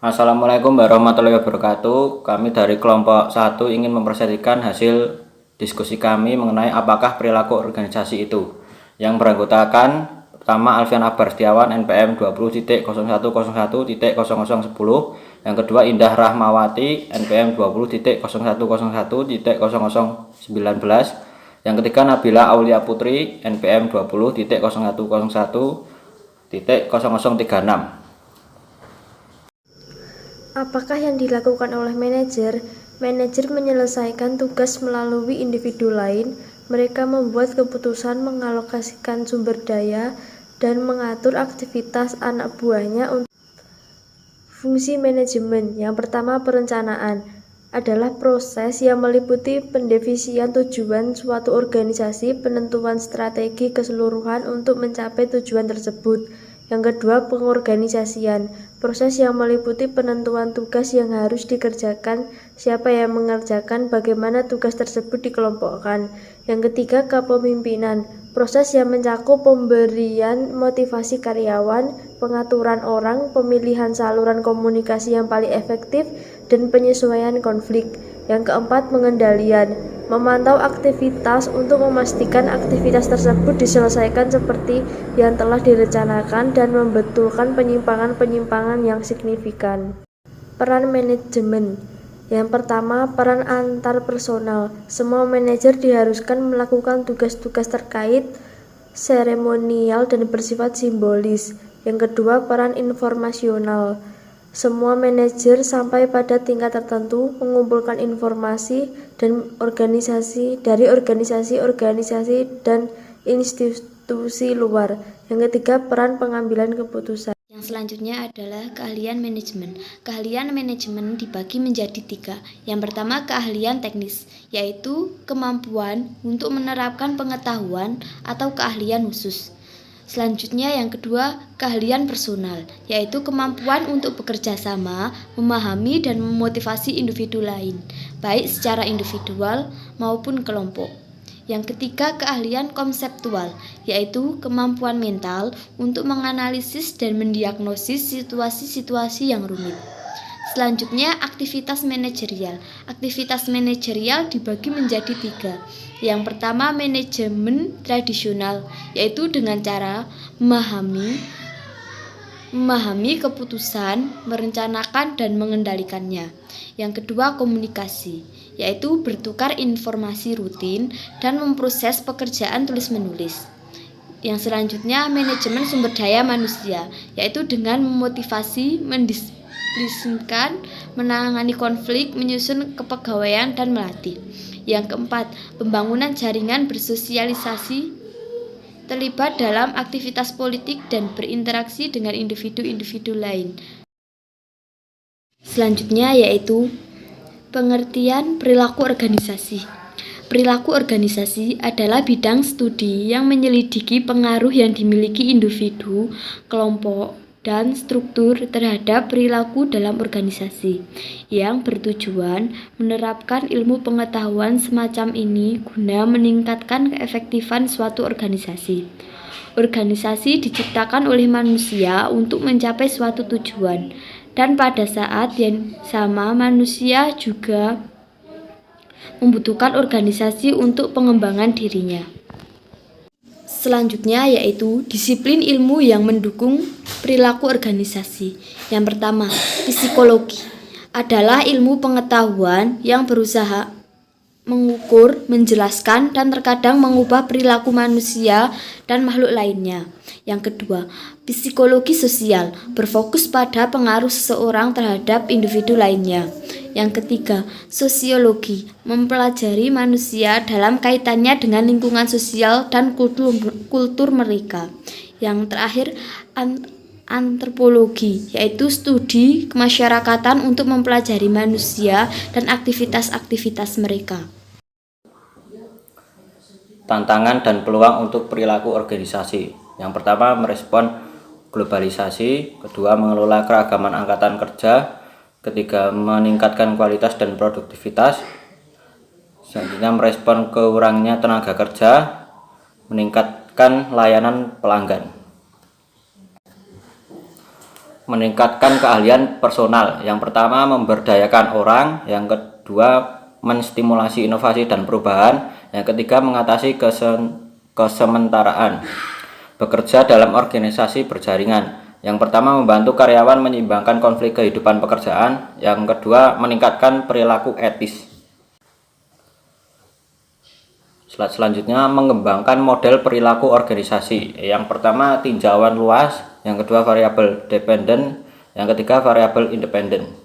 Assalamualaikum warahmatullahi wabarakatuh. Kami dari kelompok 1 ingin mempresentasikan hasil diskusi kami mengenai apakah perilaku organisasi itu. Yang beranggotakan pertama Alfian Akbar Setiawan NPM 20.0101.0010. Yang kedua Indah Rahmawati NPM 20.0101.0019. Yang ketiga Nabila Aulia Putri NPM 20.0101.0036. Apakah yang dilakukan oleh manajer? Manajer menyelesaikan tugas melalui individu lain. Mereka membuat keputusan, mengalokasikan sumber daya, dan mengatur aktivitas anak buahnya untuk fungsi manajemen. Yang pertama, perencanaan adalah proses yang meliputi pendefinisian tujuan suatu organisasi, penentuan strategi keseluruhan untuk mencapai tujuan tersebut. Yang kedua, pengorganisasian, proses yang meliputi penentuan tugas yang harus dikerjakan, siapa yang mengerjakan, bagaimana tugas tersebut dikelompokkan. Yang ketiga, kepemimpinan, proses yang mencakup pemberian motivasi karyawan, pengaturan orang, pemilihan saluran komunikasi yang paling efektif, dan penyesuaian konflik. Yang keempat, pengendalian, memantau aktivitas untuk memastikan aktivitas tersebut diselesaikan seperti yang telah direncanakan dan membetulkan penyimpangan-penyimpangan yang signifikan. Peran manajemen. Yang pertama, peran antar personal. Semua manajer diharuskan melakukan tugas-tugas terkait seremonial dan bersifat simbolis. Yang kedua, peran informasional. Semua manajer sampai pada tingkat tertentu mengumpulkan informasi dan dari organisasi dan institusi luar. Yang ketiga, peran pengambilan keputusan. Yang selanjutnya adalah keahlian manajemen. Keahlian manajemen dibagi menjadi 3. Yang pertama, keahlian teknis, yaitu kemampuan untuk menerapkan pengetahuan atau keahlian khusus. Selanjutnya yang kedua, keahlian personal, yaitu kemampuan untuk bekerja sama, memahami dan memotivasi individu lain, baik secara individual maupun kelompok. Yang ketiga, keahlian konseptual, yaitu kemampuan mental untuk menganalisis dan mendiagnosis situasi-situasi yang rumit. Selanjutnya, aktivitas manajerial. Aktivitas manajerial dibagi menjadi 3. Yang pertama, manajemen tradisional, yaitu dengan cara memahami keputusan, merencanakan dan mengendalikannya. Yang kedua, komunikasi, yaitu bertukar informasi rutin dan memproses pekerjaan tulis-menulis. Yang selanjutnya, manajemen sumber daya manusia, yaitu dengan memotivasi, mendisiplinkan, menangani konflik, menyusun kepegawaian, dan melatih. Yang keempat, pembangunan jaringan bersosialisasi, terlibat dalam aktivitas politik dan berinteraksi dengan individu-individu lain. Selanjutnya yaitu pengertian perilaku organisasi. Perilaku organisasi adalah bidang studi yang menyelidiki pengaruh yang dimiliki individu, kelompok, dan struktur terhadap perilaku dalam organisasi, yang bertujuan menerapkan ilmu pengetahuan semacam ini guna meningkatkan keefektifan suatu organisasi. Organisasi diciptakan oleh manusia untuk mencapai suatu tujuan, dan pada saat yang sama manusia juga membutuhkan organisasi untuk pengembangan dirinya. Selanjutnya yaitu disiplin ilmu yang mendukung perilaku organisasi. Yang pertama, psikologi adalah ilmu pengetahuan yang berusaha mengukur, menjelaskan, dan terkadang mengubah perilaku manusia dan makhluk lainnya. Yang kedua, psikologi sosial berfokus pada pengaruh seseorang terhadap individu lainnya. Yang ketiga, sosiologi mempelajari manusia dalam kaitannya dengan lingkungan sosial dan kultur mereka. Yang terakhir, antropologi, yaitu studi kemasyarakatan untuk mempelajari manusia dan aktivitas-aktivitas mereka. Tantangan dan peluang untuk perilaku organisasi. Yang pertama, merespon globalisasi. Kedua, mengelola keragaman angkatan kerja. Ketiga, meningkatkan kualitas dan produktivitas. Selanjutnya, merespon kurangnya tenaga kerja, meningkatkan layanan pelanggan. meningkatkan keahlian personal. Yang pertama, memberdayakan orang. Yang kedua, menstimulasi inovasi dan perubahan. Yang ketiga, mengatasi kesementaraan. Bekerja dalam organisasi berjaringan. Yang pertama, membantu karyawan menyeimbangkan konflik kehidupan pekerjaan. Yang kedua, meningkatkan perilaku etis. Slide selanjutnya, mengembangkan model perilaku organisasi. Yang pertama, tinjauan luas. Yang kedua, variabel dependen. Yang ketiga, variabel independen.